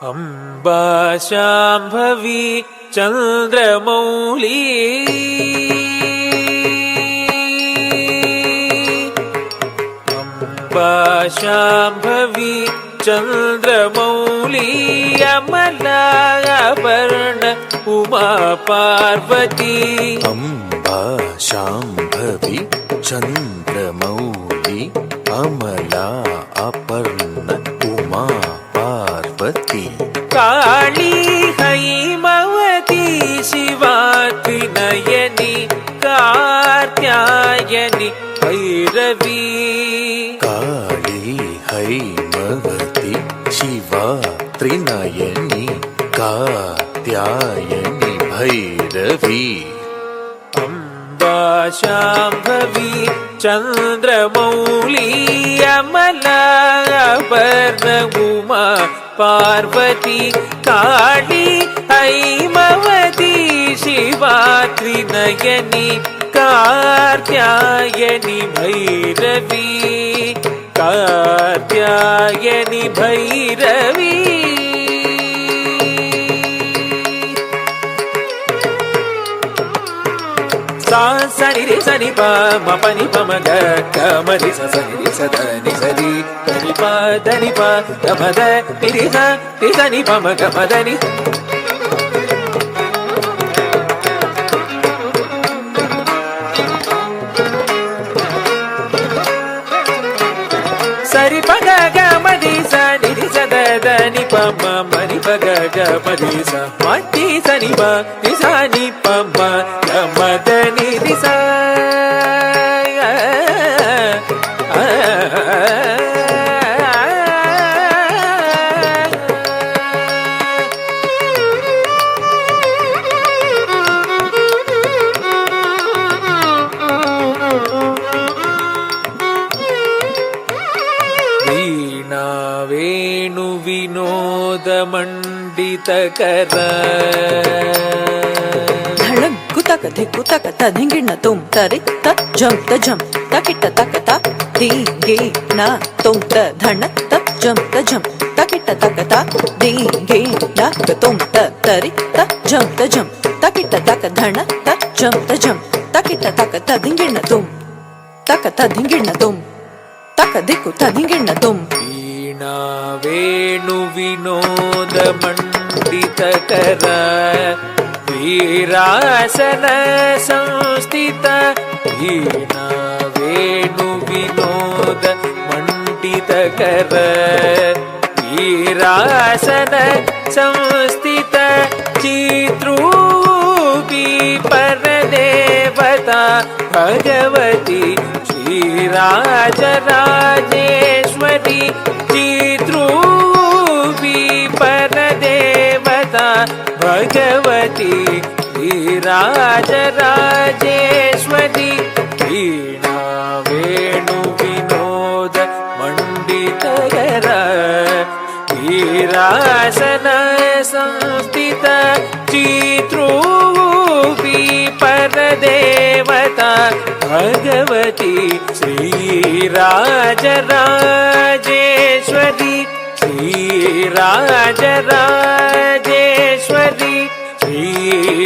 अम्बा शाम्भवी चन्द्रमौली अम्बा शाम्भवी चन्द्रमौली अमलाभरण उमा पार्वती अम्बा शाम्भवी चन्द्रमौली अमला अपर्ण उमा पार्वती काली हैमवती शिवा त्रिनयनी कात्यायनी भैरवी काली हैमवती शिवा त्रिनयनी कात्यायनी भैरवी अम्बा शाम्भवी चन्द्रमौली अमलाभरण उमा पार्वती काली हैमवती शिवा त्रिनयनी कात्यायनी भैरवी कात्यायनी भैरवी सा सनि रे सनि प म प नि प म ग ग म रि स सनि रि स ध नि स रि ध नि प ग म द नि रि स नि प म ग म द नि सरि प ग ग म रि स नि रि स द नि प म म नि प ग ग म रि स म ति स नि प रि स नि प म ग म द नि रि स वीणा वेणु विनोद मंडितकर धड़क कुतक तधिंगिण तुम तरि तम तजम तकिट तकता दींगे न तुम धन तजम तकिट तकता दींगे न तुम तरि तजम तकिट तक धन तजम तकिट तक तधिंगिण तुम तक तधिंगिण तुम तक दिक्कु तधिंगिण तुम वीणा वेणु विनोद मंडितकर वीरासन संस्थित वीणा वेणु विनोद मंडितकर वीरासन संस्थित चित्रूपी परदेवता भगवती श्रीराजराजेश्वरी चित्रूपी परदेवता भगवती श्रीराजराजेश्वरी वीणा वेणु विनोद मंडितकर वीरासन संस्थित चित्रूपी परदेवता भगवती श्रीराजराजेश्वरी श्रीराजराजेश्वरी श्रीराजराजेश्वरी।